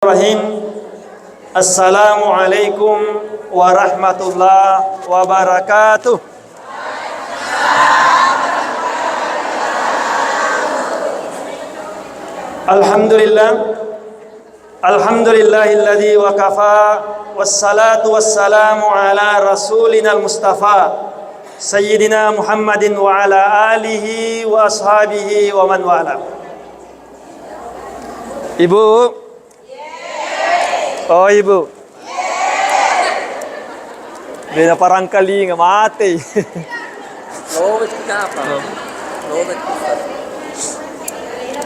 Bismillahirrahmanirrahim. Assalamualaikum warahmatullahi wabarakatuh. Alhamdulillah. Alhamdulillahilladzi wa kafa wassalatu wassalamu ala rasulinal mustafa sayyidina Muhammadin wa ala alihi wa ashabihi wa man wala. Ibu. Oh ibu. Dia parang kali nggak mati. Lowet ka apa? Lowet ka.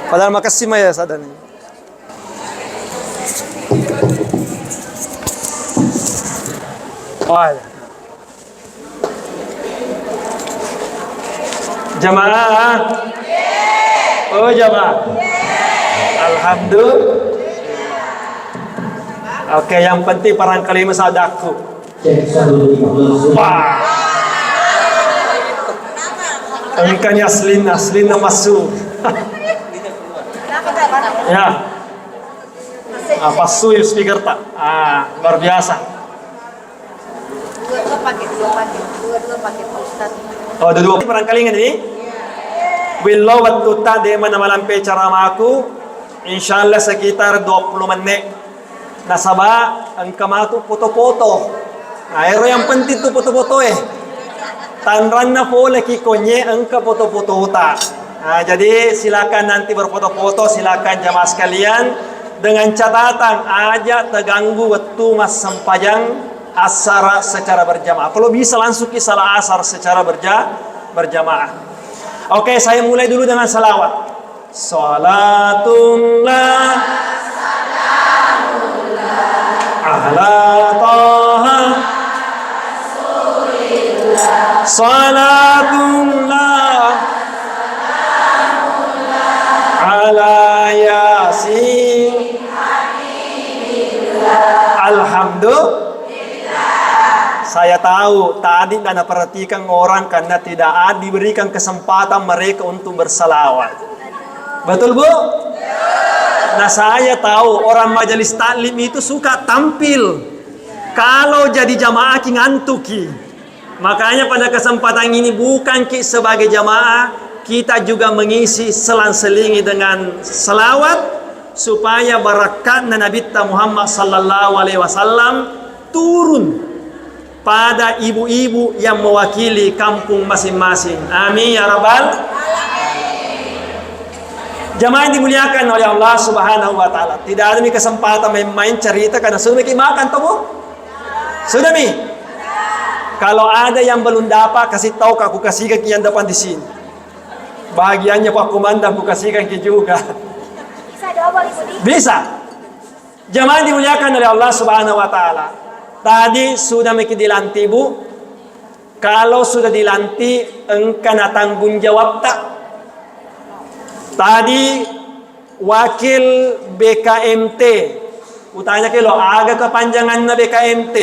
Padahal makasih mah ya sadan. Oh, ya. Jamaah. Oh jamaah. Alhamdulillah. Oke, yang penting barangkali masadaku. Wah. Engkau aslin masuk. Ya. Apa suyu speaker tak? Luar biasa. Dua paket Ustaz. Oh, dua barangkali ini. Willow waktu tadi mana malam pecara aku. Insyaallah sekitar 20 menit. Nasaba ang kamatu foto-foto. Aero yang penting tu foto-foto Tanran na po lagi konye ang ka foto-foto ta. Jadi silakan nanti berfoto-foto, silakan jamaah sekalian dengan catatan aja terganggu waktu mas sempajang asar secara berjamaah. Kalau bisa langsung ke salah asar secara berjamaah. Oke, saya mulai dulu dengan salawat. Salatullah ala taha salatullah ala yasin alhamdulillah. Saya tahu tadi Anda perhatikan orang karena tidak diberikan kesempatan mereka untuk bersalawat. Betul Bu? Nah saya tahu orang majelis taklim itu suka tampil. Kalau jadi jamaah ki ngantuk ki. Makanya pada kesempatan ini bukan ki sebagai jamaah, kita juga mengisi selang-selingi dengan selawat supaya barakat Nabi Muhammad sallallahu alaihi wasallam turun pada ibu-ibu yang mewakili kampung masing-masing. Amin ya rabbal. Jamaah yang dimuliakan oleh Allah Subhanahu wa taala. Tidak ada kesempatan main-main cerita karena sudah makan toh, Bu? Sudah mi? Kalau ada yang belum dapat kasih tahu aku kasihkan ke yang depan di sini. Bagiannya Pak Komandan aku kasihkan ke juga. Bisa double Ibu Di? Bisa. Jamaah yang dimuliakan oleh Allah Subhanahu wa taala. Tadi sudah miki dilantik, Bu. Kalau sudah dilantik engkau tanggung jawab tak? Tadi wakil BKMT utanya ke lo agak kepanjangan na BKMT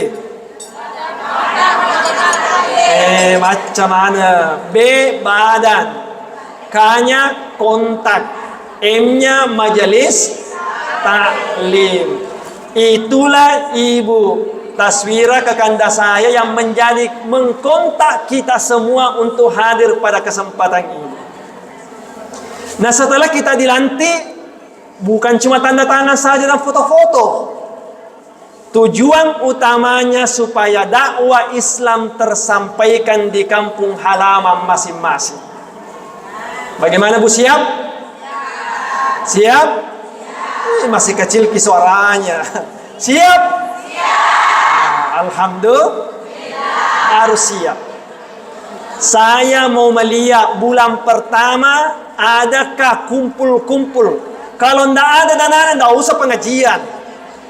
macam mana B badan K-nya kontak M-nya majelis taklim. Itulah Ibu Taswira kekanda saya yang menjadi mengkontak kita semua untuk hadir pada kesempatan ini. Nah setelah kita dilantik, bukan cuma tanda tangan saja dan foto-foto. Tujuan utamanya supaya dakwah Islam tersampaikan di kampung halaman masing-masing. Bagaimana Bu, siap? Siap? Masih kecil ki suaranya. Siap? Alhamdulillah. Harus siap. Saya mau melihat bulan pertama adakah kumpul-kumpul. Kalau tidak ada dan tidak usah pengajian.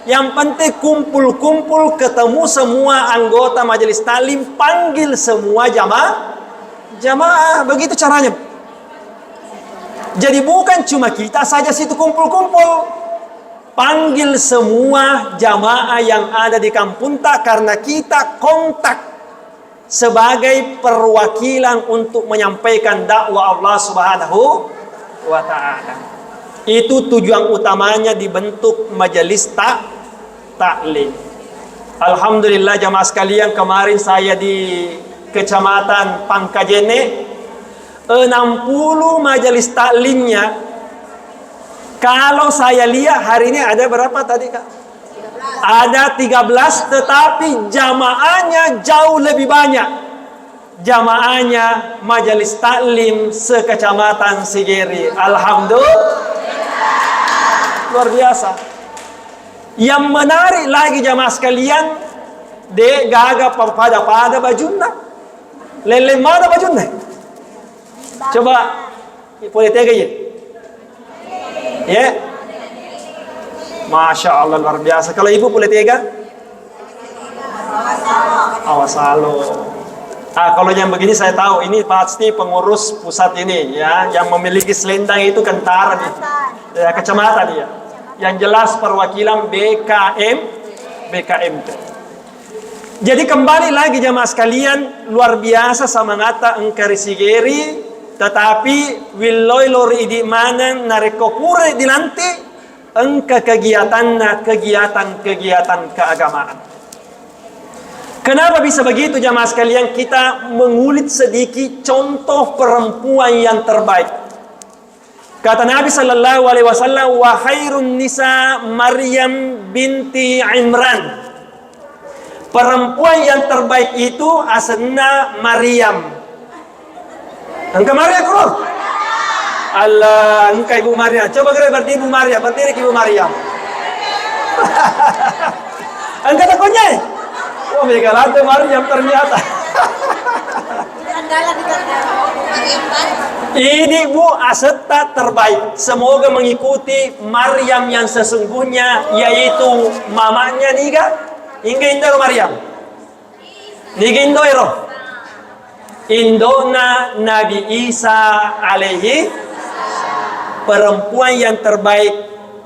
Yang penting kumpul-kumpul, ketemu semua anggota majelis taklim, panggil semua jamaah. Begitu caranya. Jadi bukan cuma kita saja situ kumpul-kumpul. Panggil semua jamaah yang ada di kampung tak, karena kita kontak sebagai perwakilan untuk menyampaikan dakwah Allah Subhanahu wa ta'ala. Itu tujuan utamanya dibentuk majelis taklim. Alhamdulillah jamaah sekalian, kemarin saya di Kecamatan Pangkajene, 60 majelis taklimnya. Kalau saya lihat hari ini ada berapa tadi Kak? Ada 13, tetapi jamaahnya jauh lebih banyak. Jamaahnya majelis taklim sekecamatan Sigeri. Alhamdulillah. Luar biasa. Yang menarik lagi jamaah sekalian, de gaga pada bajunna. Lele mana bajunna? Coba boleh tega ya? Ya. Masya Allah luar biasa. Kalau ibu boleh tega? Awas salo. Kalau yang begini saya tahu ini pasti pengurus pusat ini ya, yang memiliki selendang itu kentara nih, ya, kecamatan ya. Yang jelas perwakilan BKM. Jadi kembali lagi jamaah sekalian, luar biasa samangata engkari Sigeri, tetapi willoi lori di mana narekopure di nanti engka kegiatannya kegiatan keagamaan. Kenapa bisa begitu jamaah sekalian? Kita mengulik sedikit contoh perempuan yang terbaik. Kata Nabi sallallahu alaihi wasallam, wa khairun nisa Maryam binti Imran. Perempuan yang terbaik itu asalnya Maryam. Engkau Maryam kok? Allah, engkau Ibu Maryam. Coba kira berdiri Ibu Maryam, berdiri Ibu Maryam. Engkau takutnya? Oh, mereka lantai Maryam ternyata. Ini Bu asetta terbaik. Semoga mengikuti Maryam yang sesungguhnya, yaitu mamanya niga. Hingga Indo Maryam. Niga Indo ero. Indona Nabi Isa alaihi, perempuan yang terbaik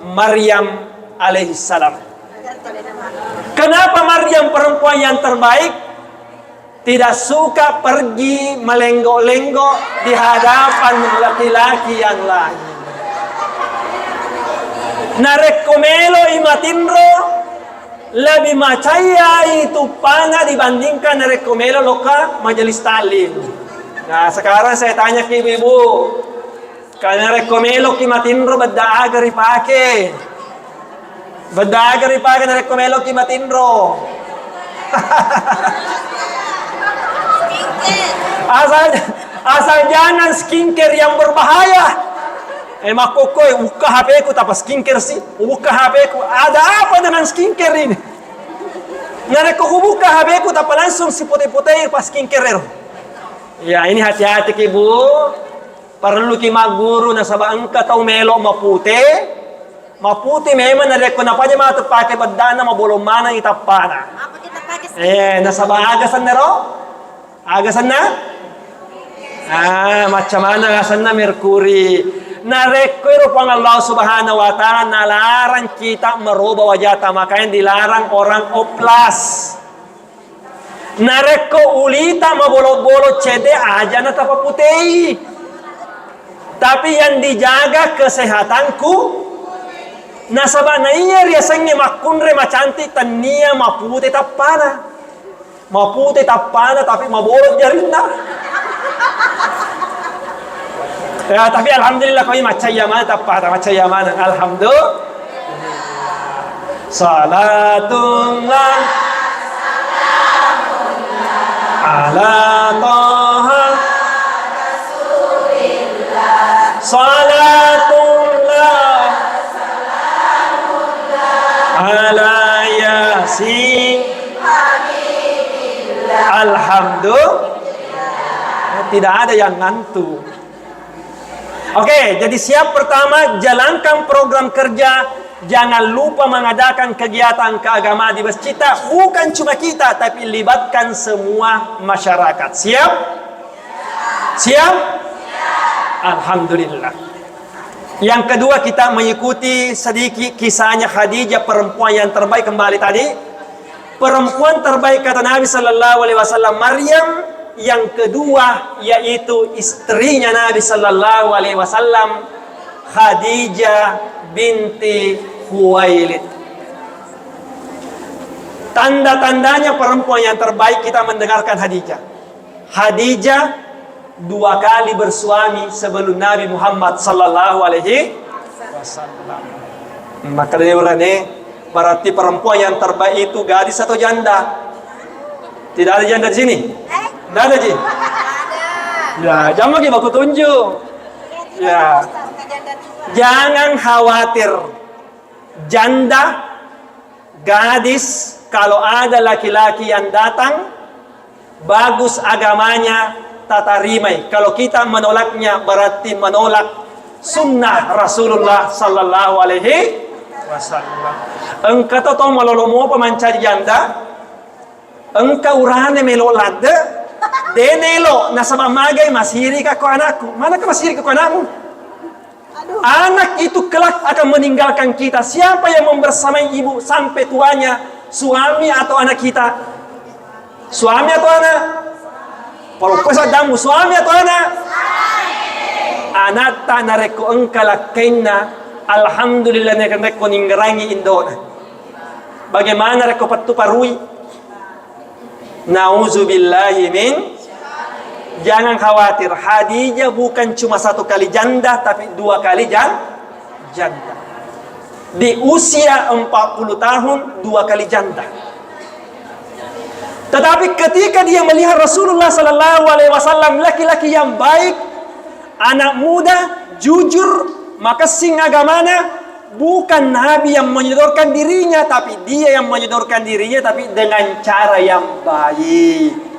Maryam alaihi salam. Kenapa Maryam perempuan yang terbaik? Tidak suka pergi melenggok-lenggok di hadapan laki-laki yang lain. Narekomelo imatinro lebih macaya itu pana dibandingkan narekomelo loka majelis taklim. Nah sekarang saya tanya ke ibu-ibu, karena narekomelo imatinro beda agar dipakai. Bedagar ipakan na rekomelo kimatindro. Asal jangan skincare yang berbahaya. Makokoy, buka HP ku tanpa skincare sih. Buka HP ku. Ada apa dengan skincare ini? Nareko ku buka HP ku tanpa langsung si putih-putih pas skincare. Ya ini hati-hati ibu. Perlu kimak guru na sabang engka tau melo mapute. Maputi memang ada kenapa aja mah terpakai bedana mabolong mana itapana. Apa kita pakai? Nasa agasan na ro? Agasan na? Macam mana agasan na Merkuri? Narekwero pang Allah Subhanahu wa Ta'ala nalarang kita merubah wajah, makanya dilarang orang oplas. Nareko ulita mabolong-bolong cede aja na tapaputih. Tapi yang dijaga kesehatanku. Nasaba na iya riasanya makunre macantik tania maputi tapana. Maputi tapana tapi mabolot jarinda. Ya tapi alhamdulillah kami macaya mana tapana macaya mana alhamdulillah. Salatullah ala Taha Rasulillah. Salatullah ala Yasin alhamdulillah. Tidak ada yang ngantuk. Oke, jadi siap pertama jalankan program kerja. Jangan lupa mengadakan kegiatan keagamaan di masjid kita. Bukan cuma kita, tapi libatkan semua masyarakat. Siap? Siap? Alhamdulillah. Yang kedua kita mengikuti sedikit kisahnya Khadijah, perempuan yang terbaik kembali tadi. Perempuan terbaik kata Nabi sallallahu alaihi wasallam Maryam. Yang kedua yaitu istrinya Nabi sallallahu alaihi wasallam Khadijah binti Khuwailid. Tanda-tandanya perempuan yang terbaik kita mendengarkan Khadijah. Khadijah 2 kali bersuami sebelum Nabi Muhammad sallallahu alaihi wasallam. Maka dia berarti perempuan yang terbaik itu gadis atau janda? Tidak ada janda di sini? Tidak ada, Ji? Ya, jangan lagi aku tunjuk. Ya. Jangan khawatir. Janda, gadis, kalau ada laki-laki yang datang, bagus agamanya, tata rimai. Kalau kita menolaknya, berarti menolak sunnah Rasulullah sallallahu alaihi wasallam. Engkau tahu malolomo pemancari janda, engkau urane melolade, denelo nasabah magai masiri ka ko anakku. Mana ka masiri ka ko anakmu? Anak itu kelak akan meninggalkan kita. Siapa yang membersamai ibu sampai tuanya? Suami atau anak kita? Suami atau anak? Kalau pesadamu suami atau anak? Anak tak nareko engkala kaina. Alhamdulillah nareko ninggerangi indona. Bagaimana reko patu parui? Nauzubillahi min. Jangan khawatir, Khadijah bukan cuma 1 kali janda, tapi 2 kali janda. Di usia 40 tahun, 2 kali janda. Tetapi ketika dia melihat Rasulullah sallallahu alaihi wasallam, laki-laki yang baik, anak muda, jujur, maka sing agamana, bukan Nabi yang menyodorkan dirinya, tapi dia yang menyodorkan dirinya, tapi dengan cara yang baik.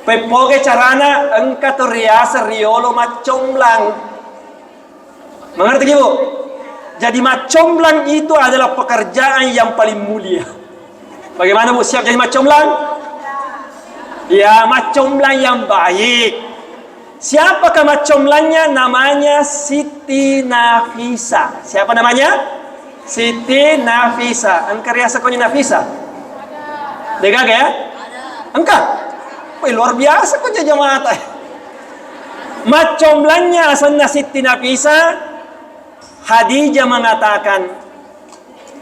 Pepoge carana engka to riasa riolo macomblang. Mengerti ibu? Jadi macomblang itu adalah pekerjaan yang paling mulia. Bagaimana bu siap jadi macomblang? Ya, macomblang yang baik. Siapakah macomblangnya? Namanya Siti Nafisa. Siapa namanya? Siti Nafisa. Engkau riasa konya Nafisa? Degag ya? Engkau? Luar biasa kok jamaah. Macomblangnya asalnya Siti Nafisa. Khadijah mengatakan,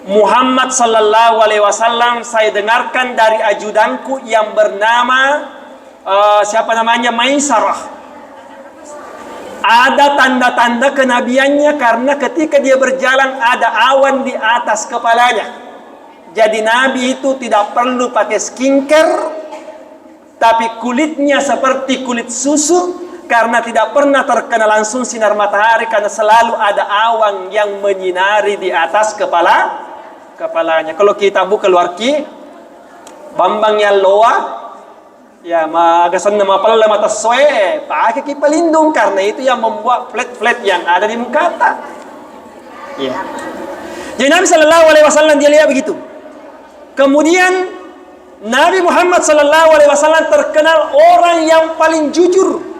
Muhammad sallallahu alaihi wasallam saya dengarkan dari ajudanku yang bernama siapa namanya, Maisarah. Ada tanda-tanda kenabiannya karena ketika dia berjalan ada awan di atas kepalanya. Jadi Nabi itu tidak perlu pakai skincare, tapi kulitnya seperti kulit susu karena tidak pernah terkena langsung sinar matahari karena selalu ada awan yang menyinari di atas kepalanya. Kalau kita buka luar ki Bambang yang loa ya magasan nama pala mata soe pakai ki pelindung karena itu yang membuat flat-flat yang ada di muka. Ya. Jadi Nabi sallallahu alaihi wasallam dia lihat begitu. Kemudian Nabi Muhammad sallallahu alaihi wasallam terkenal orang yang paling jujur.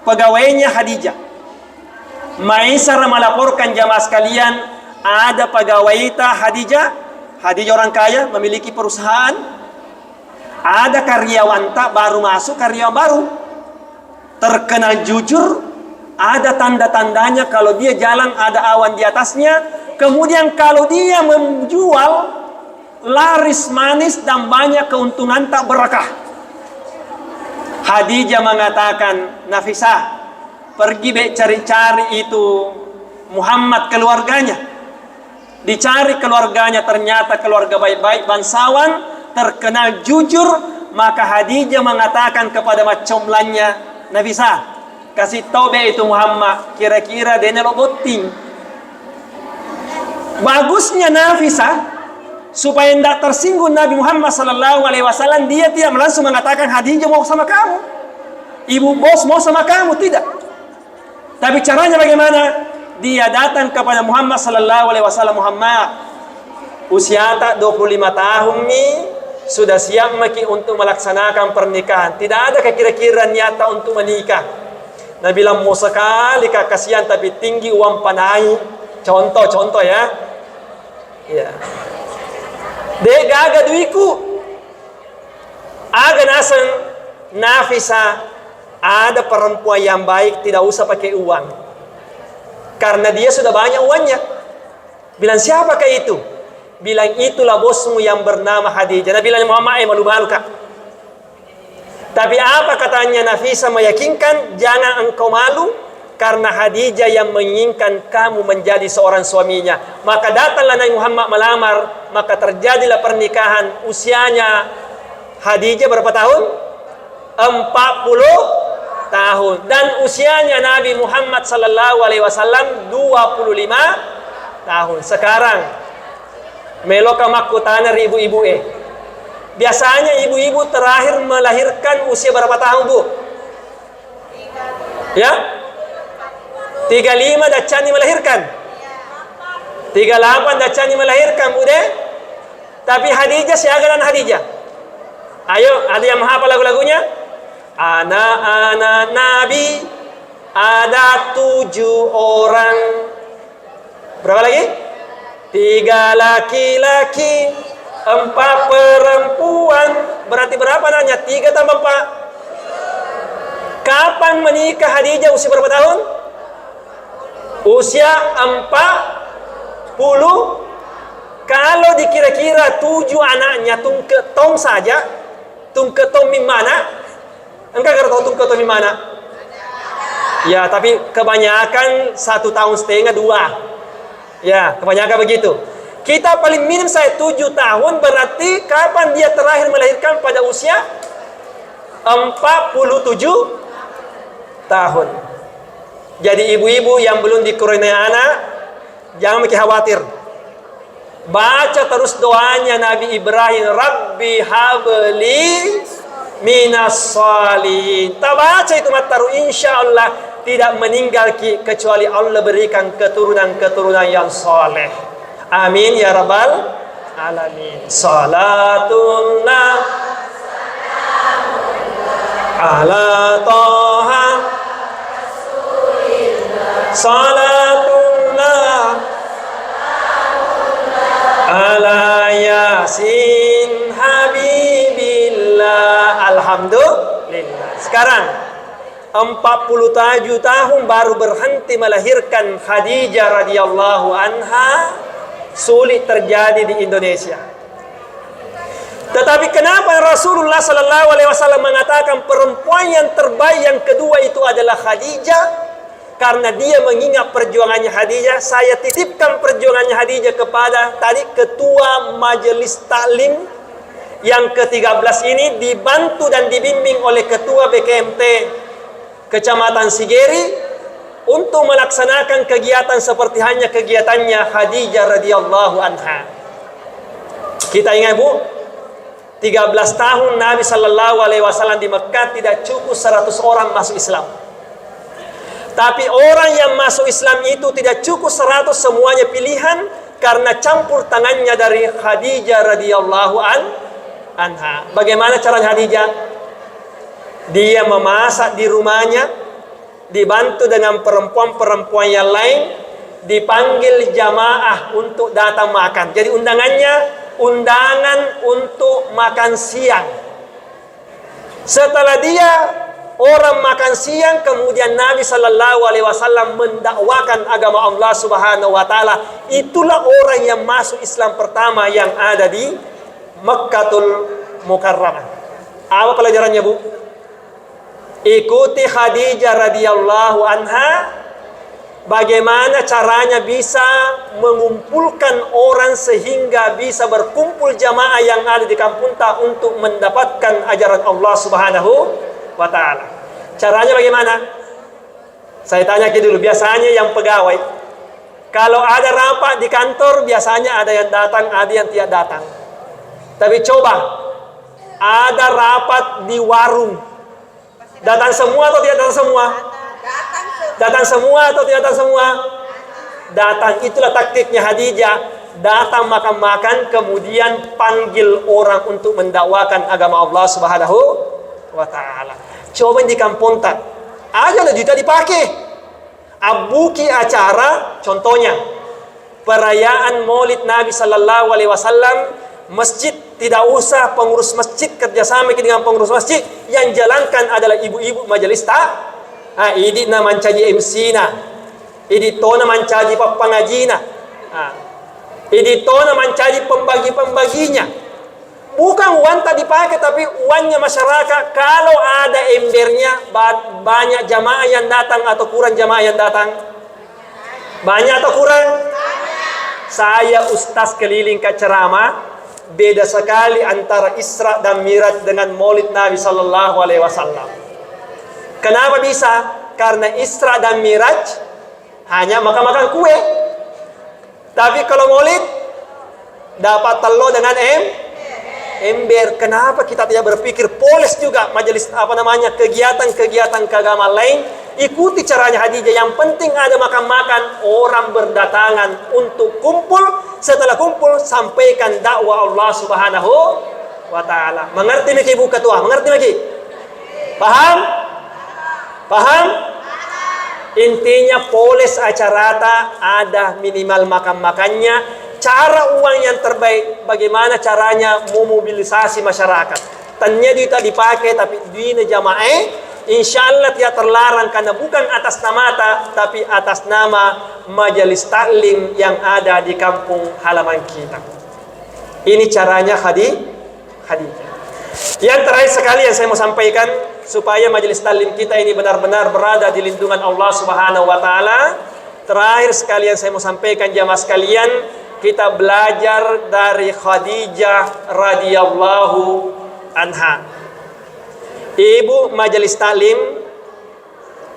Pegawainya Khadijah. Maisarah melaporkan jamaah sekalian, ada pegawai Khadijah. Khadijah orang kaya, memiliki perusahaan. Ada karyawan baru masuk, karyawan baru. Terkenal jujur. Ada tanda-tandanya kalau dia jalan ada awan di atasnya. Kemudian kalau dia menjual, laris manis dan banyak keuntungan tak berkah. Khadijah mengatakan, Nafisah, pergi cari-cari itu Muhammad keluarganya. Dicari keluarganya, ternyata keluarga baik-baik, bangsawan, terkenal jujur. Maka Khadijah mengatakan kepada macomblangnya, Nafisah, kasih tahu itu Muhammad, kira-kira dia nelok boting. Bagusnya Nafisah, supaya tidak tersinggung Nabi Muhammad sallallahu alaihi wasallam, dia tidak langsung mengatakan Khadijah mau sama kamu, ibu bos mau sama kamu, tidak. Tapi caranya bagaimana? Dia datang kepada Muhammad sallallahu alaihi wasallam, Muhammad, usia tak 25 tahun nih, sudah siap maki untuk melaksanakan pernikahan. Tidak ada kira-kira niat untuk menikah. Nabi bilang mau sekali kasihan tapi tinggi uang panai. Contoh ya. Ya. Dek aga duiku aga nasan Nafisa, ada perempuan yang baik tidak usah pakai uang. Karena dia sudah banyak uangnya. Bilang, siapakah itu? Bilang, itulah bosmu yang bernama Khadijah. Nabi bilang, Muhammad, malu-malu kak. Tapi apa katanya Nafisa meyakinkan, jangan engkau malu, karena Khadijah yang menginginkan kamu menjadi seorang suaminya. Maka datanglah Nabi Muhammad melamar, maka terjadilah pernikahan. Usianya Khadijah berapa tahun? 40 tahun. Dan usianya Nabi Muhammad sallallahu alaihi wasallam 25 tahun. Sekarang meloka makutana ibu-ibu biasanya ibu-ibu terakhir melahirkan usia berapa tahun, Bu? Ya? 35 dacani melahirkan. 38 dacani melahirkan, Bu deh. Tapi Khadijah siapa dan Khadijah? Ayo, ada yang menghafal lagu-lagunya? Anak-anak Nabi ada 7 orang. Berapa lagi? 3 laki-laki, 4 perempuan. Berarti berapa nanya? 3 tambah 4. Kapan menikah Khadijah? Usia berapa tahun? Usia 40. Kalau dikira-kira 7 anaknya tungketong saja, tungketong mana? Engkau tahu tungketong mana? Ya, tapi kebanyakan 1,5 tahun, 2. Ya, kebanyakan begitu. Kita paling minim saya 7 tahun, berarti kapan dia terakhir melahirkan? Pada usia 47 tahun. Jadi ibu-ibu yang belum dikurniai anak, jangan mikir khawatir. Baca terus doanya Nabi Ibrahim, Rabbi habli minas salihin. Tak baca itu mataru, insya Allah tidak meninggal kecuali Allah berikan keturunan-keturunan yang soleh. Amin ya rabbal alamin. Salatullah ala toha, salatullah ala yasin habibillah. Alhamdulillah. Sekarang 47 tahun baru berhenti melahirkan Khadijah radhiyallahu anha. Sulit terjadi di Indonesia. Tetapi kenapa Rasulullah sallallahu alaihi wasallam mengatakan perempuan yang terbaik yang kedua itu adalah Khadijah? Karena dia mengingat perjuangannya Khadijah. Saya titipkan perjuangannya Khadijah kepada tadi ketua majelis taklim yang ke-13 ini, dibantu dan dibimbing oleh ketua BKMT Kecamatan Sigeri untuk melaksanakan kegiatan seperti hanya kegiatannya Khadijah radhiyallahu anha. Kita ingat, Bu, 13 tahun Nabi sallallahu alaihi wasallam di Mekah tidak cukup 100 orang masuk Islam. Tapi orang yang masuk Islam itu tidak cukup 100 semuanya pilihan, karena campur tangannya dari Khadijah radhiyallahu anha. Bagaimana cara Khadijah? Dia memasak di rumahnya, dibantu dengan perempuan-perempuan yang lain, dipanggil jamaah untuk datang makan. Jadi undangan untuk makan siang. Setelah dia orang makan siang, kemudian Nabi sallallahu alaihi wasallam mendakwakan agama Allah Subhanahu wa taala. Itulah orang yang masuk Islam pertama yang ada di Mekkatul Mukarramah. Apa pelajarannya, Bu? Ikuti Khadijah radhiyallahu anha, bagaimana caranya bisa mengumpulkan orang sehingga bisa berkumpul jamaah yang ada di kampung untuk mendapatkan ajaran Allah Subhanahu wa taala. Caranya bagaimana? Saya tanya dulu, biasanya yang pegawai kalau ada rapat di kantor biasanya ada yang datang, ada yang tidak datang. Tapi coba ada rapat di warung, datang semua atau tidak datang semua? Datang semua atau tidak datang semua? Datang. Itulah taktiknya Khadijah. Datang makan-makan, kemudian panggil orang untuk mendakwakan agama Allah Subhanahu wa taala. Coba di kampung tak aja lah juta dipakai. Abuki acara, contohnya perayaan Maulid Nabi sallallahu alaihi wasallam, masjid tidak usah pengurus masjid kerjasama dengan pengurus masjid, yang jalankan adalah ibu-ibu majelis tak. Ini na mancaji MC na. iditona mencaji pengajina, iditona mencaji pembagi-pembaginya. Bukan uang tak dipakai, tapi uangnya masyarakat. Kalau ada embernya, banyak jamaah yang datang atau kurang jamaah yang datang? Banyak atau kurang? Saya ustaz keliling ke ceramah, beda sekali antara Isra dan Miraj dengan Maulid Nabi Sallallahu Alaihi Wasallam. Kenapa bisa? Karena Isra dan Miraj hanya makan-makan kue. Tapi kalau Maulid dapat telur dengan ember. Kenapa kita tidak berpikir polis juga majelis kegiatan keagamaan lain? Ikuti caranya Khadijah. Yang penting ada makan-makan, orang berdatangan untuk kumpul. Setelah kumpul, sampaikan dakwah Allah Subhanahu wa Ta'ala. Mengerti lagi Bu Ketua? Mengerti lagi? Paham? Paham? Intinya polis acarata ada minimal makan-makannya. Cara uang yang terbaik, bagaimana caranya memobilisasi masyarakat. Tanya duit tak dipakai, tapi duit jamaah, insya Allah tidak terlarang, karena bukan atas nama tapi atas nama majelis taklim yang ada di kampung halaman kita. Ini caranya Khadijah. Yang terakhir sekali yang saya mau sampaikan, supaya majelis taklim kita ini benar-benar berada di lindungan Allah Subhanahu wa Ta'ala. Terakhir sekali yang saya mau sampaikan jamaah sekalian, kita belajar dari Khadijah radhiyallahu anha. Ibu majelis taklim,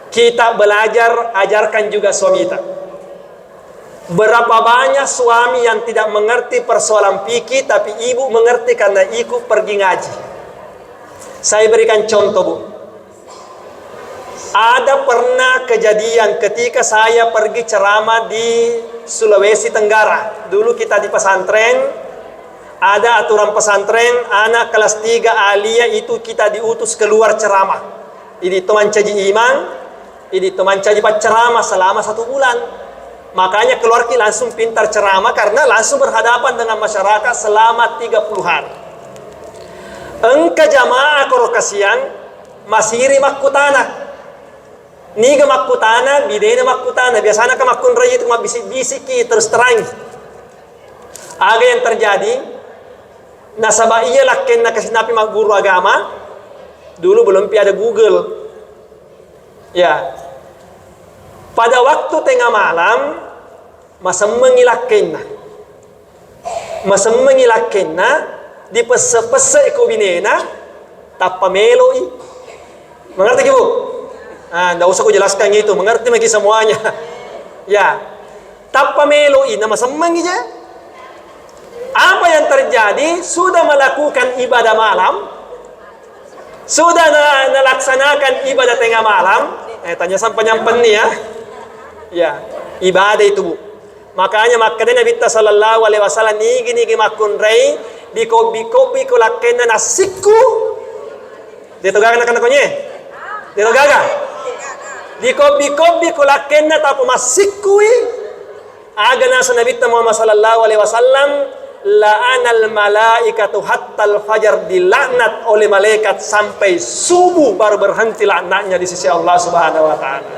kita belajar, ajarkan juga suami kita. Berapa banyak suami yang tidak mengerti persoalan fikih, tapi ibu mengerti karena ikut pergi ngaji. Saya berikan contoh, Bu. Ada pernah kejadian ketika saya pergi ceramah di Sulawesi Tenggara. Dulu kita di pesantren, ada aturan pesantren, anak kelas 3 aliyah itu kita diutus keluar ceramah. Ini teman caji iman, ini teman caji ceramah selama 1 bulan. Makanya keluar langsung pintar ceramah, karena langsung berhadapan dengan masyarakat selama 30 hari. Engka jamaah korokasian masiri makutana. Niga makutana, bidena makutana. Biasanya kamakun raya itu bisik-bisiki terus terang. Aga yang terjadi, nasabah iya lakin na kasih napi guru agama. Dulu belum ada Google. Ya. Pada waktu tengah malam, masa mengilakin di pese-pese iko binena tappa meloi. Mengerti Bu? Nggak usah aku jelaskan itu, mengerti lagi semuanya. Ya, tappa meloi nama semang aja. Apa yang terjadi? Sudah melakukan ibadah malam, sudah melaksanakan ibadah tengah malam. Tanya sampai nyampen nih ya. Ya, ibadah itu Bu. Makanya Nabi sallallahu alaihi wasallam nigi makun rei di kopi kulaken nasiku. Dito gaga na kanakonye. Dito gaga. Di kopi kulaken na tapo masikui. Aga na sa Nabi Muhammad sallallahu alaihi wasallam, la'anal malaikatu hatta al-fajar, dilaknat oleh malaikat sampai subuh baru berhenti laknatnya di sisi Allah Subhanahu wa Ta'ala.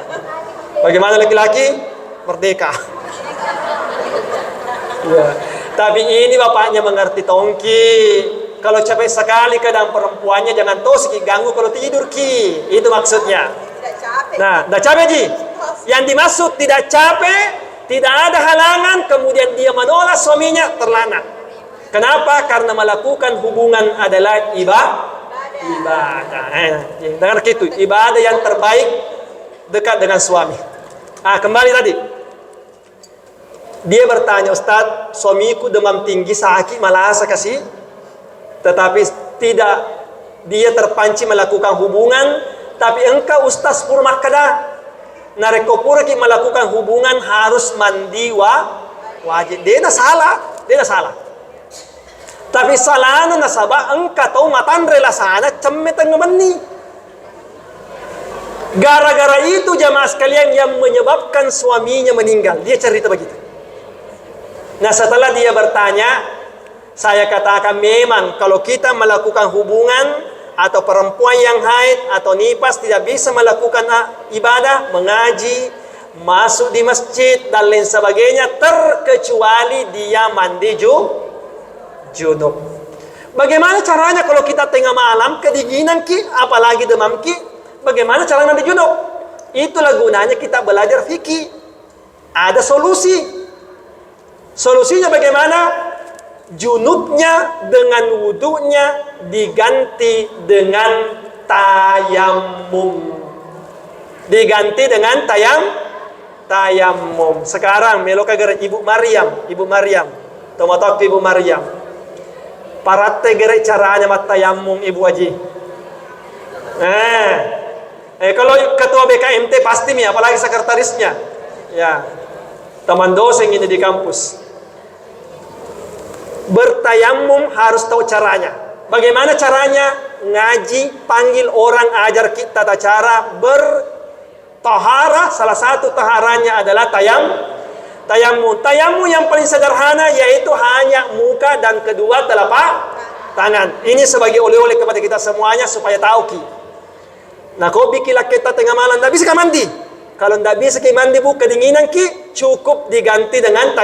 Bagaimana laki-laki? Merdeka. Ya. Tapi ini bapaknya mengerti tongki. Kalau capek sekali kadang perempuannya jangan tosiki, ganggu kalau tidur ki. Itu maksudnya. Nah, tidak capek Ji. Yang dimaksud tidak capek, tidak ada halangan, kemudian dia menolak suaminya, terlanat. Kenapa? Karena melakukan hubungan adalah ibadah. Dengar gitu, ibadah yang terbaik dekat dengan suami. Kembali tadi. Dia bertanya, Ustaz, suamiku demam tinggi, sakit, malas kasih. Tetapi tidak, dia terpancing melakukan hubungan. Tapi engkau Ustaz purmak kada, narekopura ki melakukan hubungan harus mandi wajib. Dia salah. Tapi salahnya nasabah engkau tahu matan relasana cemetang ngemeni. Gara-gara itu jamaah sekalian yang menyebabkan suaminya meninggal. Dia cerita begitu. Nah setelah dia bertanya, saya katakan memang kalau kita melakukan hubungan atau perempuan yang haid atau nifas tidak bisa melakukan ibadah, mengaji, masuk di masjid dan lain sebagainya, terkecuali dia mandi junub. Bagaimana caranya kalau kita tengah malam kedinginan ki, apalagi demam ki? Bagaimana cara mandi junub? Itulah gunanya kita belajar fikih. Ada solusi. Solusinya bagaimana? Junubnya dengan wudunya diganti dengan tayamum. Diganti dengan tayamum. Sekarang meloka gara Ibu Maryam. Tomatok Ibu Maryam. Parate gara caranya mat tayamum Ibu Haji. Kalau ketua BKMT pasti nih, apalagi sekretarisnya. Ya. Teman dosen ini di kampus. Bertayamum harus tahu caranya. Bagaimana caranya? Ngaji, panggil orang, ajar kita tata cara bertahara. Salah satu taharanya adalah tayamum. Tayamum yang paling sederhana yaitu hanya muka dan kedua telapak tangan. Ini sebagai oleh-oleh kepada kita semuanya supaya tahu ki. Nah, kau bikinlah kita tengah malam tidak bisa mandi. Kalau tidak bisa mandi bu, kedinginan ki, cukup diganti dengan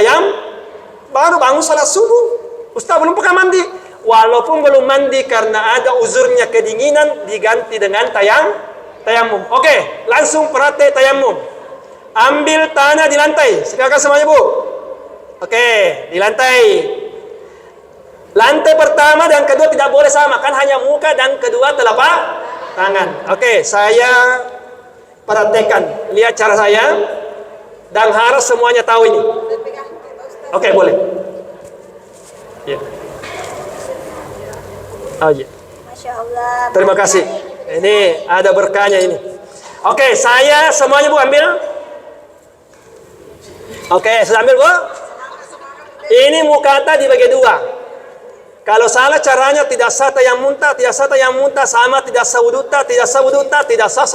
baru bangun salat subuh. Ustaz belum pernah mandi. Walaupun belum mandi karena ada uzurnya kedinginan, diganti dengan tayamum. Oke, langsung praktek tayamum. Ambil tanah di lantai. Silakan semuanya bu. Oke, di lantai. Lantai pertama dan kedua tidak boleh sama, kan hanya muka dan kedua telapak tangan. Oke, saya praktekkan. Lihat cara saya dan harus semuanya tahu ini. Oke, boleh. Ya. Oh iya. Masya Allah. Terima kasih. Ini ada berkahnya ini. Oke, saya semuanya bu ambil. Oke, sudah ambil bu. Ini mukata dibagi dua. Kalau salah caranya tidak sah tayamum, tidak sah tayamum sama, tidak sah wuduta, tidak sah wuduta, tidak sah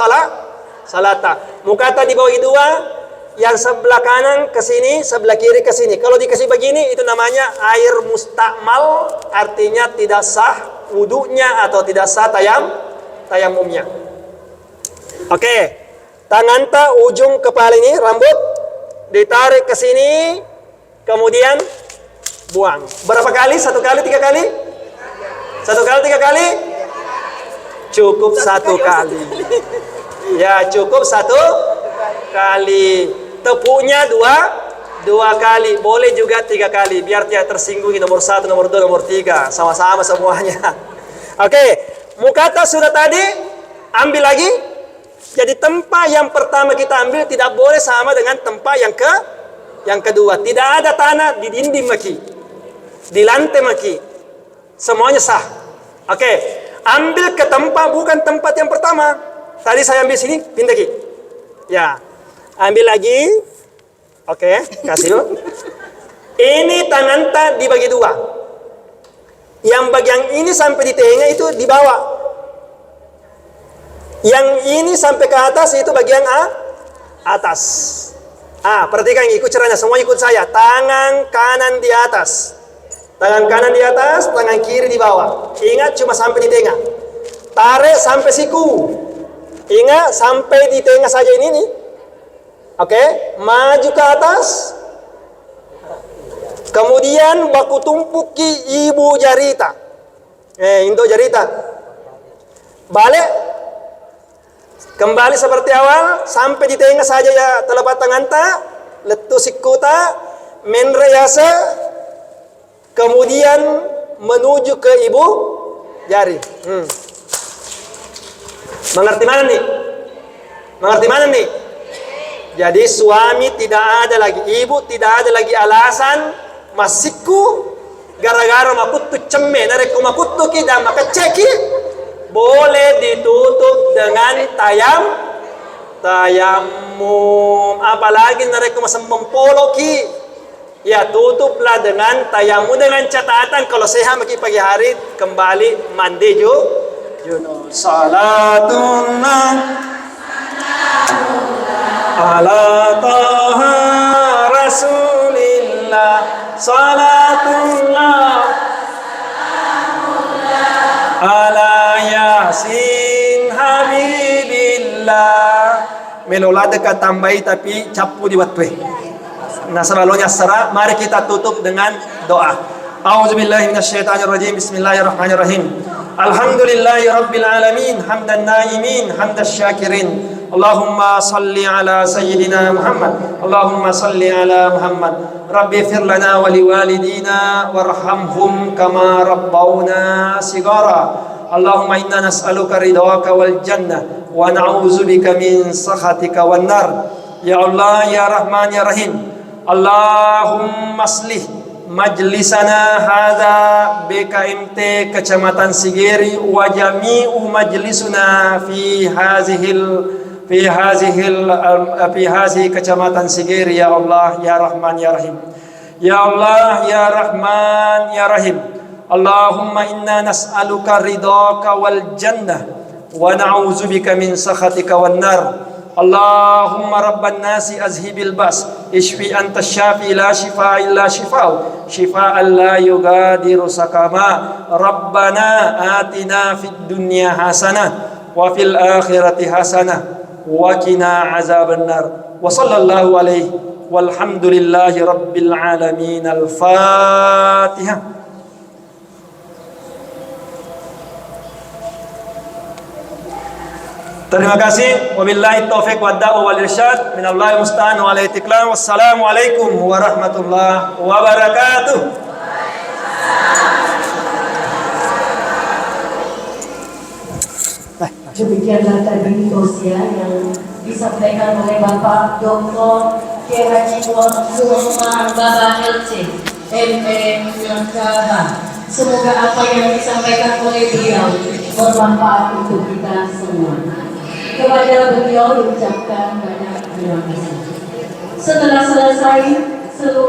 salata. Mukata dibagi dua. Yang sebelah kanan ke sini, sebelah kiri ke sini. Kalau dikasih begini, itu namanya air mustakmal, artinya tidak sah wudunya atau tidak sah tayamumnya. Oke, tangan ujung kepala ini, rambut ditarik ke sini, kemudian buang. Berapa kali? 1 kali, 3 kali? 1 kali, 3 kali? Cukup 1 kali. Ya, cukup 1 kali. Tepuknya dua kali, boleh juga 3 kali, biar tidak tersinggung nomor 1, nomor 2, nomor 3, sama-sama semuanya. Oke, mukata sudah tadi, ambil lagi. Jadi tempat yang pertama kita ambil tidak boleh sama dengan tempat yang kedua. Tidak ada tanah di dinding maki, di lantai maki, semuanya sah. Oke, ambil ke tempat bukan tempat yang pertama. Tadi saya ambil sini, pindah ki. Ya. Ambil lagi. Oke, kasih lo. Ini tangan dibagi dua. Yang bagian ini sampai di tengah itu di bawah. Yang ini sampai ke atas itu bagian atas. Perhatikan, ikut caranya, semua ikut saya. Tangan kanan di atas. Tangan kanan di atas, tangan kiri di bawah. Ingat cuma sampai di tengah. Tarik sampai siku. Ingat sampai di tengah saja ini nih. Oke, maju ke atas. Kemudian baku tumpuki ibu jarita. Indo jarita. Balik. Kembali seperti awal sampai di tengah saja ya telapak tangan letu sikuta menreyasa. Kemudian menuju ke ibu jari. Mengerti mana nih? Mengerti mana nih? Jadi suami tidak ada lagi, ibu tidak ada lagi alasan masiku gara-gara makuttu cemme dari makuttu kita maka ceki boleh ditutup dengan tayamum. Apalagi mereka masih mempoloki, ya tutuplah dengan tayamum dengan catatan kalau sehat maki pagi hari kembali mandi junub. Salatuna ala taha rasulillah, salatullah ala yasin habibillah, melolada ka tambai tapi capu di watwe. Nah sebelumnya serah, mari kita tutup dengan doa. A'udzubillahi minasyaitonirrajim. Bismillahirrahmanirrahim. Alhamdulillahi rabbil alamin, hamdan naimin, hamdas syakirin. Allahumma salli ala sayyidina Muhammad. Allahumma salli ala Muhammad. Rabbi ighfir lana wa liwalidina warhamhum kama rabbawna sigara. Allahumma inna nas'aluka ridhaka wal jannah wa na'udzubika min sakhatika wan nar. Ya Allah ya Rahman ya Rahim. Allahumma aslih majlisana hadza BKMT Kecamatan Sigeri wa jami'u majlisuna fi hazihi Kecamatan Sigeri ya Allah ya Rahman ya Rahim. Ya Allah ya Rahman ya Rahim. Allahumma inna nas'aluka ridhaka wal jannah wa na'udzubika min sakhatika wan nar. Allahumma rabban nasi azhibil bas ishfi anta syafi la shifa illa shifau shifaan la yugadiru sakama. Rabbana atina fid dunya hasanah wa fil akhirati hasanah wa qina azaban nar. Wa sallallahu alaihi walhamdulillahi rabbil alamin. Al-Fatihah. Terima kasih. Wabillahi taufiq wadda'u wal irsyad. Minallahi musta'an wa alaihi tiklan. Wassalamualaikum warahmatullahi wabarakatuh. Demikianlah tadi tausiah yang disampaikan oleh Bapak Dr. Kiai Haji Muhammad Bapak LC MP Langkaha. Semoga apa yang disampaikan oleh beliau bermanfaat untuk kita semua. Kepada beliau diucapkan banyak terima kasih. Setelah selesai seluruh